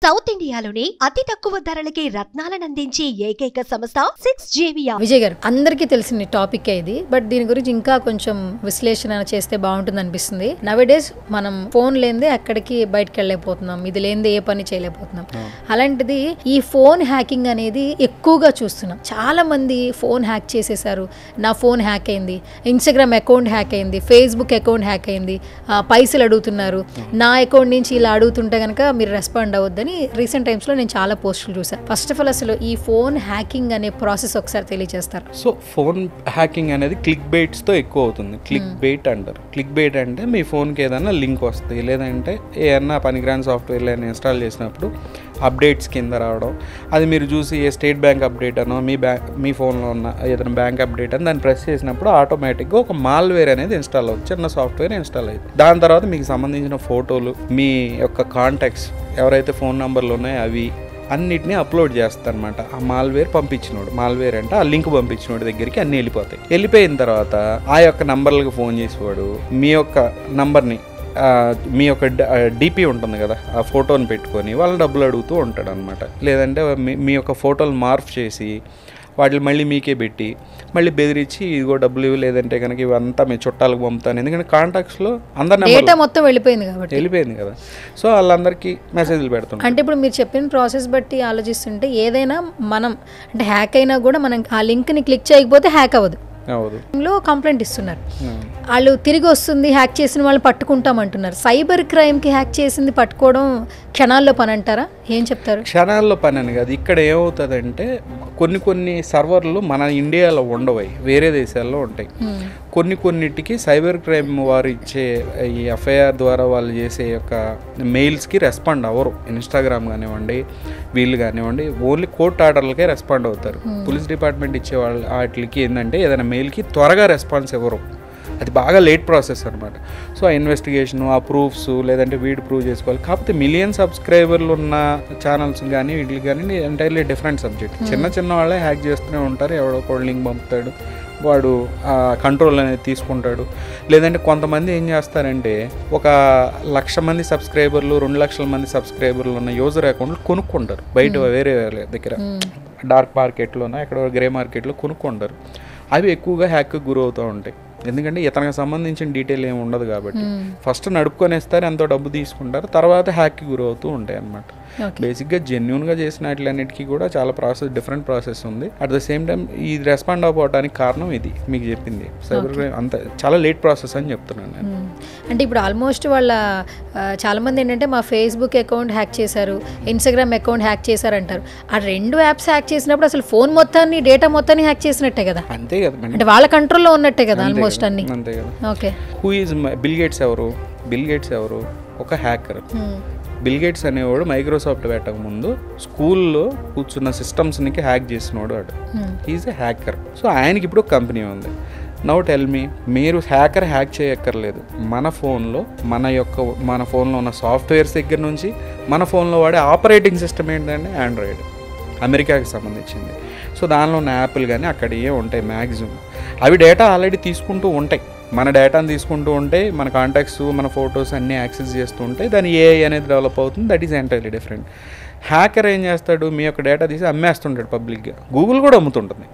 South ఇండియాలోనే అతి తక్కువ ధరలకి రత్నాలను అందించే ఏకైక సంస్థ 6JVR. విజయ్ గారు, అందరికీ తెలిసిన టాపిక్ ఇది, బట్ దీని గురించి ఇంకా కొంచెం విశ్లేషణ చేస్తే బాగుంటుంది అనిపిస్తుంది. నవేడేస్ మనం ఫోన్ లేనిదే ఎక్కడికి బయటకు వెళ్ళలేకపోతున్నాం, ఇది లేనిదే ఏ పని చేయలేకపోతున్నాం. అలాంటిది ఈ ఫోన్ హ్యాకింగ్ అనేది ఎక్కువగా చూస్తున్నాం. చాలా మంది ఫోన్ హ్యాక్ చేసేసారు, నా ఫోన్ హ్యాక్ అయింది, ఇన్స్టాగ్రామ్ అకౌంట్ హ్యాక్ అయింది, ఫేస్బుక్ అకౌంట్ హ్యాక్ అయింది, పైసలు అడుగుతున్నారు, నా అకౌంట్ నుంచి ఇలా అడుగుతుంటే కనుక మీరు రెస్పాండ్ అవ్వద్దని రీసెంట్ టైమ్స్ లో నేను చాలా పోస్టులు చూసాను. ఫస్ట్ ఆఫ్ ఆల్ అసలు ఈ ఫోన్ హ్యాకింగ్ అనే ప్రాసెస్ ఒకసారి తెలియజేస్తారు. సో ఫోన్ హ్యాకింగ్ అనేది క్లిక్ బైట్స్ తో ఎక్కువ అవుతుంది. క్లిక్ బైట్ అంటారు. క్లిక్ బైట్ అంటే మీ ఫోన్కి ఏదైనా లింక్ వస్తుంది, లేదంటే ఏదన్నా పనికిరాని సాఫ్ట్వేర్లు ఏదైనా ఇన్స్టాల్ చేసినప్పుడు అప్డేట్స్ కింద రావడం, అది మీరు చూసి ఏ స్టేట్ బ్యాంక్ అప్డేట్ అనో మీ ఫోన్లో ఉన్న ఏదైనా బ్యాంక్ అప్డేట్ అని దాన్ని ప్రెస్ చేసినప్పుడు ఆటోమేటిక్గా ఒక మాల్వేర్ అనేది ఇన్స్టాల్ అవుతుంది, చిన్న సాఫ్ట్వేర్ ఇన్స్టాల్ అవుతుంది. దాని తర్వాత మీకు సంబంధించిన ఫోటోలు, మీ యొక్క కాంటాక్ట్స్, ఎవరైతే ఫోన్ నెంబర్లు ఉన్నాయో అవి అన్నిటినీ అప్లోడ్ చేస్తా అనమాట. ఆ మాల్వేర్ పంపించినోడు, మాల్వేర్ అంటే ఆ లింక్ పంపించినోడి దగ్గరికి అన్నీ వెళ్ళిపోతాయి. వెళ్ళిపోయిన తర్వాత ఆ యొక్క నంబర్లకు ఫోన్ చేసేవాడు మీ యొక్క నంబర్ని, మీ యొక్క డిపి ఉంటుంది కదా, ఆ ఫోటోని పెట్టుకొని వాళ్ళ డబ్బులు అడుగుతూ ఉంటాడు అనమాట. లేదంటే మీ యొక్క ఫోటోలు మార్ఫ్ చేసి వాటిని మళ్ళీ మీకే పెట్టి మళ్ళీ బెదిరించి ఇదిగో డబ్బులు ఇవి, లేదంటే కనుక ఇవంతా మీ చుట్టాలకు పంపుతాను. ఎందుకంటే కాంటాక్ట్స్లో అందరి డేటా మొత్తం వెళ్ళిపోయింది కదా, సో వాళ్ళందరికీ మెసేజ్లు పెడుతున్నాం. అంటే ఇప్పుడు మీరు చెప్పిన ప్రాసెస్ బట్టి ఆలోచిస్తుంటే ఏదైనా మనం అంటే హ్యాక్ అయినా కూడా మనం ఆ లింక్ని క్లిక్ చేయకపోతే హ్యాక్ అవ్వదు. కంప్లైంట్ ఇస్తున్నారు, వాళ్ళు తిరిగి వస్తుంది, హ్యాక్ చేసిన వాళ్ళు పట్టుకుంటామంటున్నారు. సైబర్ క్రైమ్కి హ్యాక్ చేసింది పట్టుకోవడం క్షణాల్లో పని అంటారా? ఏం చెప్తారు? క్షణాల్లో పని అని కాదు. ఇక్కడ ఏమవుతుందంటే కొన్ని సర్వర్లు మన ఇండియాలో ఉండవు, వేరే దేశాల్లో ఉంటాయి. కొన్నిటికి సైబర్ క్రైమ్ వారు ఇచ్చే ఈ ఎఫ్ఐఆర్ ద్వారా వాళ్ళు చేసే యొక్క మెయిల్స్కి రెస్పాండ్ అవ్వరు. ఇన్స్టాగ్రామ్ కానివ్వండి, వీళ్ళు కానివ్వండి, ఓన్లీ కోర్ట్ ఆర్డర్లకే రెస్పాండ్ అవుతారు. పోలీస్ డిపార్ట్మెంట్ ఇచ్చే వాటికి ఏంటంటే ఏదైనా మెయిల్కి త్వరగా రెస్పాన్స్ ఇవ్వరు. అది బాగా లేట్ ప్రాసెస్ అనమాట. సో ఆ ఇన్వెస్టిగేషను, ఆ ప్రూఫ్స్, లేదంటే వీడు ప్రూవ్ చేసుకోవాలి. కాకపోతే మిలియన్ సబ్స్క్రైబర్లు ఉన్న ఛానల్స్ కానీ వీటికి కానీ ఎంటైర్లీ డిఫరెంట్ సబ్జెక్ట్. చిన్న వాళ్ళే హ్యాక్ చేస్తూనే ఉంటారు. ఎవడో ఒక లింక్ పంపుతాడు, వాడు కంట్రోల్ అనేది తీసుకుంటాడు. లేదంటే కొంతమంది ఏం చేస్తారంటే 1,00,000 మంది సబ్స్క్రైబర్లు, 2,00,000 మంది సబ్స్క్రైబర్లు ఉన్న యూజర్ అకౌంట్లు కొనుక్కుంటారు బయట వేరే దగ్గర, డార్క్ మార్కెట్లోనో ఎక్కడో గ్రే మార్కెట్లో కొనుక్కుంటారు. అవి ఎక్కువగా హ్యాక్కి గురవుతూ ఉంటాయి. ఎందుకంటే ఇతనికి సంబంధించిన డీటెయిల్ ఏమి ఉండదు కాబట్టి ఫస్ట్ నడుపుకొనేస్తారు, ఎంతో డబ్బు తీసుకుంటారు, తర్వాత హ్యాక్కి గురవుతూ ఉంటాయి అన్నమాట. బేసిక్గా జెన్యున్గా చేసిన వాటిలన్నిటికీ కూడా చాలా డిఫరెంట్ ప్రాసెస్ ఉంది. అట్ ద సేమ్ టైం ఇది రెస్పాండ్ అవ్వడానికి కారణం ఇది మీకు చెప్పింది సైబర్ క్రైమ్ అంత చాలా లేట్ ప్రాసెస్ అని చెప్తున్నాను నేను. అంటే ఇప్పుడు ఆల్మోస్ట్ వాళ్ళ చాలామంది ఏంటంటే మా ఫేస్బుక్ అకౌంట్ హ్యాక్ చేశారు, ఇన్స్టాగ్రామ్ అకౌంట్ హ్యాక్ చేశారు అంటారు. ఆ 2 యాప్స్ హ్యాక్ చేసినప్పుడు అసలు ఫోన్ మొత్తాన్ని, డేటా మొత్తాన్ని హ్యాక్ చేసినట్టే కదా. అంతే కదా, అంటే వాళ్ళ కంట్రోల్లో ఉన్నట్టే కదా ఆల్మోస్ట్ అన్ని. అంతే కదా. Okay, who is bill gates ఎవరు? బిల్ గేట్స్ ఎవరు? ఒక హ్యాకర్. బిల్ గేట్స్ అనేవాడు మైక్రోసాఫ్ట్ పెట్టక ముందు స్కూల్లో కూర్చున్న సిస్టమ్స్కి హ్యాక్ చేసినవాడు వాడు. Is a hacker. సో ఆయనకి ఇప్పుడు ఒక కంపెనీ ఉంది. నౌ టెల్ మీ, మీరు హ్యాక్ చేయక్కర్లేదు. మన ఫోన్లో ఉన్న సాఫ్ట్వేర్స్ దగ్గర నుంచి మన ఫోన్లో వాడే ఆపరేటింగ్ సిస్టమ్ ఏంటంటే ఆండ్రాయిడ్, అమెరికాకి సంబంధించింది. సో దానిలో ఉన్న యాప్లు కానీ అక్కడ ఏ ఉంటాయి మ్యాక్సిమం, అవి డేటా ఆల్రెడీ తీసుకుంటూ ఉంటాయి. మన డేటాను తీసుకుంటూ ఉంటే మన కాంటాక్ట్స్, మన ఫొటోస్ అన్నీ యాక్సెస్ చేస్తూ ఉంటాయి. దాని ఏఐ అనేది డెవలప్ అవుతుంది. That is entirely different. Hacker ఏం చేస్తాడు, మీ యొక్క డేటా తీసి అమ్మేస్తుంటాడు పబ్లిక్గా. గూగుల్ కూడా అమ్ముతుంటుంది.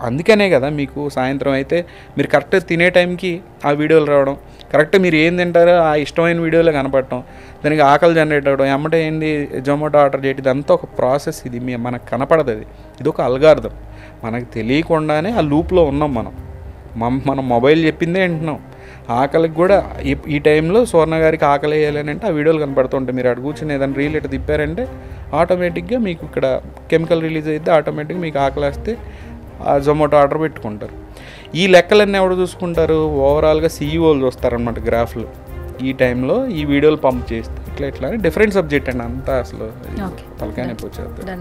అందుకనే కదా మీకు సాయంత్రం అయితే మీరు కరెక్ట్ తినే టైంకి ఆ వీడియోలు రావడం, కరెక్ట్ మీరు ఏం తింటారో ఆ ఇష్టమైన వీడియోలో కనపడటం, దానికి ఆకలి జనరేట్ అవ్వడం, ఎమ్మటే ఏంది జొమాటో ఆర్డర్ చేయడం, ఇదంతా ఒక ప్రాసెస్. ఇది మనకు కనపడదు. ఇది ఒక అల్గారిథం. మనకు తెలియకుండానే ఆ లూప్లో ఉన్నాం మనం మొబైల్ చెప్పిందే వింటున్నాం. ఆకలికి కూడా ఈ టైంలో సువర్ణ గారికి ఆకలి వేయాలని అంటే ఆ వీడియోలు కనపడుతుంటాయి. మీరు అటు కూర్చొని ఏదైనా రీల్ ఇటు తిప్పారంటే ఆటోమేటిక్గా మీకు ఇక్కడ కెమికల్ రిలీజ్ అయితే ఆటోమేటిక్గా మీకు ఆకలి వేస్తే ఆ జొమాటో ఆర్డర్ పెట్టుకుంటారు. ఈ లెక్కలన్నీ ఎవరు చూసుకుంటారు? ఓవరాల్గా సీఈఓలు చూస్తారనమాట గ్రాఫ్లు. ఈ టైంలో ఈ వీడియోలు పంప్ చేస్తే ఇట్లా అని డిఫరెంట్ సబ్జెక్ట్ అండి అంతా. అసలు తలకాయ నొప్పి వచ్చేది.